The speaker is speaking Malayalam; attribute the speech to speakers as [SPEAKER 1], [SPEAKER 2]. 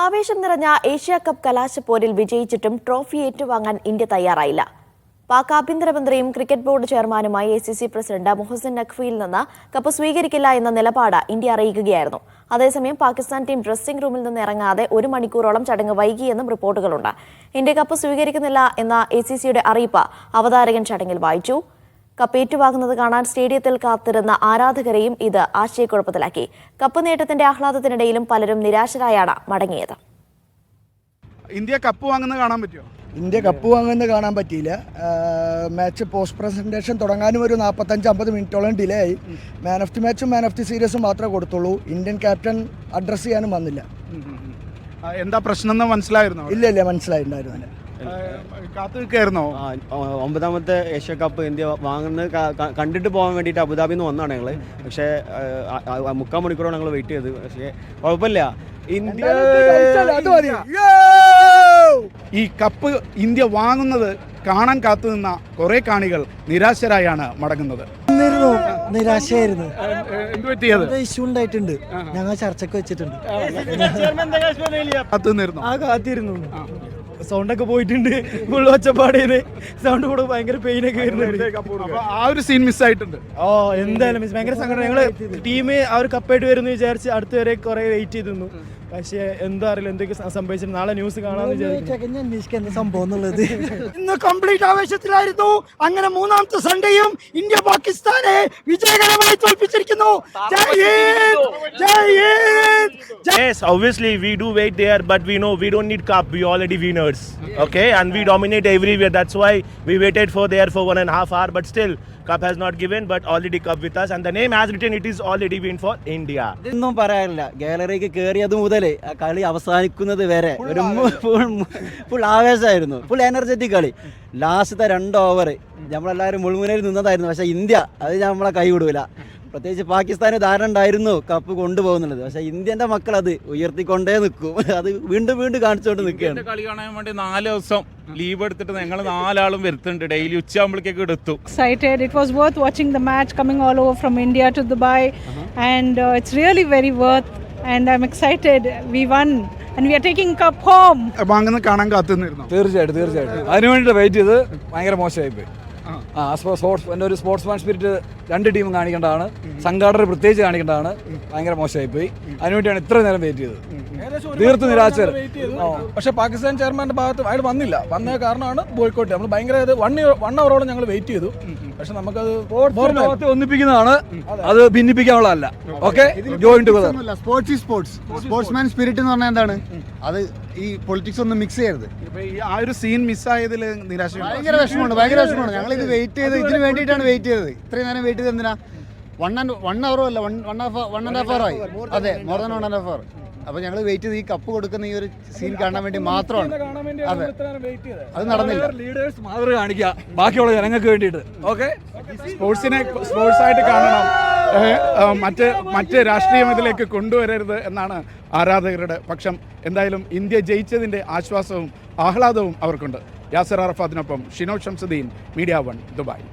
[SPEAKER 1] ആവേശം നിറഞ്ഞ ഏഷ്യ കപ്പ് കലാശപ്പോരിൽ വിജയിച്ചിട്ടും ട്രോഫി ഏറ്റുവാങ്ങാൻ ഇന്ത്യ തയ്യാറായില്ല. പാക് ആഭ്യന്തരമന്ത്രിയും ക്രിക്കറ്റ് ബോർഡ് ചെയർമാനുമായി ICC പ്രസിഡന്റ് മുഹസിൻ നഖ്വിയിൽ നിന്ന് കപ്പ് സ്വീകരിക്കില്ല എന്ന നിലപാട് ഇന്ത്യ അറിയിക്കുകയായിരുന്നു. അതേസമയം പാകിസ്ഥാൻ ടീം ഡ്രസ്സിംഗ് റൂമിൽ നിന്ന് ഇറങ്ങാതെ 1 മണിക്കൂറോളം ചടങ്ങ് വൈകിയെന്നും റിപ്പോർട്ടുകളുണ്ട്. ഇന്ത്യ കപ്പ് സ്വീകരിക്കുന്നില്ല എന്ന ICCയുടെ അറിയിപ്പ് അവതാരകൻ ചടങ്ങിൽ വായിച്ചു. കപ്പ് ഏറ്റുവാങ്ങുന്നത് കാണാൻ സ്റ്റേഡിയത്തിൽ കാത്തിരുന്ന ആരാധകരെയും ഇത് ആശയക്കുഴപ്പത്തിലാക്കി. കപ്പ് നേട്ടത്തിന്റെ ആഹ്ലാദത്തിനിടയിലും പലരും നിരാശരായാണ് മടങ്ങിയത്.
[SPEAKER 2] ഇന്ത്യ കപ്പ് വാങ്ങുന്നത് കാണാൻ പറ്റുമോ?
[SPEAKER 3] ഇന്ത്യ കപ്പ് വാങ്ങുന്നത് കാണാൻ പറ്റിയില്ല. മാച്ച് പോസ്റ്റ് പ്രസന്റേഷൻ തുടങ്ങാനും ഒരു 45-50 മിനിറ്റോളം ഡിലേ ആയി. മാൻ ഓഫ് ദി മാച്ചും മാൻ ഓഫ് ദി സീരീസും മാത്രമേ കൊടുത്തുള്ളൂ. ഇന്ത്യൻ ക്യാപ്റ്റൻ അഡ്രസ്സ് ചെയ്യാനും വന്നില്ല.
[SPEAKER 2] എന്താ പ്രശ്നം എന്ന് മനസ്സിലായിരുന്നോ?
[SPEAKER 3] ഇല്ല മനസ്സിലായിട്ടുണ്ടായിരുന്നില്ല.
[SPEAKER 2] കാത്തു നിൽക്കായിരുന്നോ?
[SPEAKER 4] 9ാമത്തെ ഏഷ്യ കപ്പ് ഇന്ത്യ വാങ്ങുന്നത് കണ്ടിട്ട് പോകാൻ വേണ്ടിയിട്ട് അബുദാബിയിൽ നിന്ന് വന്നതാണ് ഞങ്ങൾ. പക്ഷേ 3/4 മണിക്കൂറാണ് ഞങ്ങൾ വെയിറ്റ് ചെയ്തത്. പക്ഷേ കുഴപ്പമില്ല, ഇന്ത്യ
[SPEAKER 2] ഈ കപ്പ് ഇന്ത്യ വാങ്ങുന്നത് കാണാൻ കാത്തു നിന്ന കുറെ കാണികൾ നിരാശരായാണ് മടങ്ങുന്നത്.
[SPEAKER 3] നിരാശയായിരുന്നു.
[SPEAKER 2] എന്ത് പറ്റിയത്?
[SPEAKER 3] ഇഷ്യൂ ഉണ്ടായിട്ടുണ്ട്, ഞങ്ങൾ ചർച്ചയ്ക്ക് വെച്ചിട്ടുണ്ട്.
[SPEAKER 2] കാത്തിരുന്നു.
[SPEAKER 3] സൗണ്ടൊക്കെ പോയിട്ടുണ്ട്, ഫുൾ ഒച്ചപ്പാടേന് സൗണ്ട് കൂടെ ഭയങ്കര പെയിനൊക്കെ വരുന്നുണ്ട്.
[SPEAKER 2] ആ ഒരു സീൻ മിസ്സായിട്ടുണ്ട്.
[SPEAKER 3] എന്തായാലും മിസ്, ഭയങ്കര സങ്കടം. ഞങ്ങള് ടീം ആ ഒരു കപ്പായിട്ട് വരുമെന്ന് വിചാരിച്ച് അടുത്ത് വരെ കുറെ വെയിറ്റ് ചെയ്തിരുന്നു. പക്ഷേ എന്താ അറിയില്ല എന്തൊക്കെ സംഭവിച്ചിട്ട് നാളെ ന്യൂസ് കാണാമെന്ന് വിചാരിക്കുന്നു. സംഭവം എന്നുള്ളത് ഇന്ന് കംപ്ലീറ്റ് ആവേശത്തിലായിരുന്നു. അങ്ങനെ 3ാമത്തെ സൺഡേയും ഇന്ത്യ പാകിസ്ഥാനെ വിജയകരമായി തോൽപ്പിച്ചിരിക്കുന്നു.
[SPEAKER 5] Yes, obviously we do wait there, but we know we don't need cup. We already winners, okay, and we dominate everywhere. That's why we waited for there for 1.5 hours. But still, cup has not given, but already cup with us, and the name has written. It is already win for India.
[SPEAKER 4] ഒന്നും പറയാനില്ല. ഗാലറിക്ക് കയറിയത് മുതലേ ആ കളി അവസാനിക്കുന്നത് വരെ ഒരു ഫുൾ ആവേശമായിരുന്നു, ഫുൾ എനർജറ്റിക് കളി. ലാസ്റ്റത്തെ 2 ഓവർ നമ്മളെല്ലാവരും മുൾമുനയിൽ നിന്നതായിരുന്നു. പക്ഷേ ഇന്ത്യ അത് നമ്മളെ കൈ വിടൂല. പ്രത്യേകിച്ച് പാകിസ്ഥാന് ധാരണ ഉണ്ടായിരുന്നു കപ്പ് കൊണ്ടുപോകുന്നുള്ളത്. പക്ഷേ ഇന്ത്യൻ്റെ മക്കൾ അത് ഉയർത്തിക്കൊണ്ടേ നിൽക്കും. അത് വീണ്ടും കാണിച്ചുകൊണ്ട് നിൽക്കുകയാണ്.
[SPEAKER 6] കളി കാണാൻ വേണ്ടി 4 ദിവസം ലീവ് എടുത്തിട്ട് ഞങ്ങൾ 4 ആളും വരുത്തുന്നുണ്ട്. ഡെയിലി ഉച്ചയാകുമ്പോഴേക്കൊക്കെ എടുത്തു.
[SPEAKER 7] Excited. It was worth watching the match, coming all over from India to Dubai, and it's really very worth. And I'm excited. We won and we are taking cup home.
[SPEAKER 2] വാങ്ങുന്നത് കാണാൻ കാത്തുനിന്നിരുന്നു.
[SPEAKER 8] തീർച്ചയായിട്ടും അതിനു വേണ്ടിയിട്ട് വെയിറ്റ് ചെയ്ത് ഭയങ്കര മോശമായിപ്പോയി. എൻ്റെ ഒരു സ്പോർട്സ്മാൻ സ്പിരിറ്റ് 2 ടീമും കാണിക്കേണ്ടതാണ്, സംഘാടകർ പ്രത്യേകിച്ച് കാണിക്കേണ്ടതാണ്. ഭയങ്കര മോശമായിപ്പോയി. അതിനുവേണ്ടിയാണ് ഇത്ര നേരം വെയിറ്റ് ചെയ്തത്. തീർത്തും നിരാശ. പക്ഷേ പാകിസ്ഥാൻ ചെയർമാൻ്റെ ഭാഗത്ത് അയാൾ വന്ന കാരണമാണ് ബോയ്ക്കോട്ട്. നമ്മൾ ഭയങ്കര 1 അവറോളം ഞങ്ങൾ വെയിറ്റ് ചെയ്തു. പക്ഷെ നമുക്കത് ഒന്നിപ്പിക്കുന്നതാണ്, അത് ഭിന്നിപ്പിക്കാനുള്ളതല്ല. Okay, join together.
[SPEAKER 3] Sportsman spirit എന്ന് പറഞ്ഞാൽ എന്താണ്? അത് ഈ പൊളിറ്റിക്സ് ഒന്നും മിക്സ് ചെയ്യരുത്.
[SPEAKER 2] ആ ഒരു സീൻ മിസ്സായതിൽ നിരാശ.
[SPEAKER 3] ഭയങ്കര വിഷമമാണ്. ഞങ്ങൾ ഇത് വെയിറ്റ് ചെയ്ത് ഇതിന് വേണ്ടിയിട്ടാണ് വെയിറ്റ് ചെയ്തത്. ഇത്രയും നേരം വെയിറ്റ് ചെയ്ത് എന്തിനാ? 1 അവറോ അല്ല, 1.5 hour ആയി. അതെ, മോർ ദാൻ 1.5 hour. അപ്പോൾ ഞങ്ങൾ വെയിറ്റ് ചെയ്ത് ഈ കപ്പ് കൊടുക്കുന്ന ഈ ഒരു സീൻ കാണാൻ വേണ്ടി മാത്രമാണ്. അതെ, അത് നടന്നില്ല.
[SPEAKER 8] ലീഡേഴ്സ് മാതൃക കാണിക്കുക ബാക്കിയുള്ള ജനങ്ങൾക്ക് വേണ്ടിയിട്ട്. ഓക്കെ,
[SPEAKER 2] സ്പോർട്സിനെ സ്പോർട്സായിട്ട് കാണണം, മറ്റ് രാഷ്ട്രീയം ഇതിലേക്ക് കൊണ്ടുവരരുത് എന്നാണ് ആരാധകരുടെ പക്ഷം. എന്തായാലും ഇന്ത്യ ജയിച്ചതിൻ്റെ ആശ്വാസവും ആഹ്ലാദവും അവർക്കുണ്ട്. യാസർ അറഫാത്തിനൊപ്പം ഷിനോ ഷംസുദ്ദീൻ, മീഡിയ 1, ദുബായ്.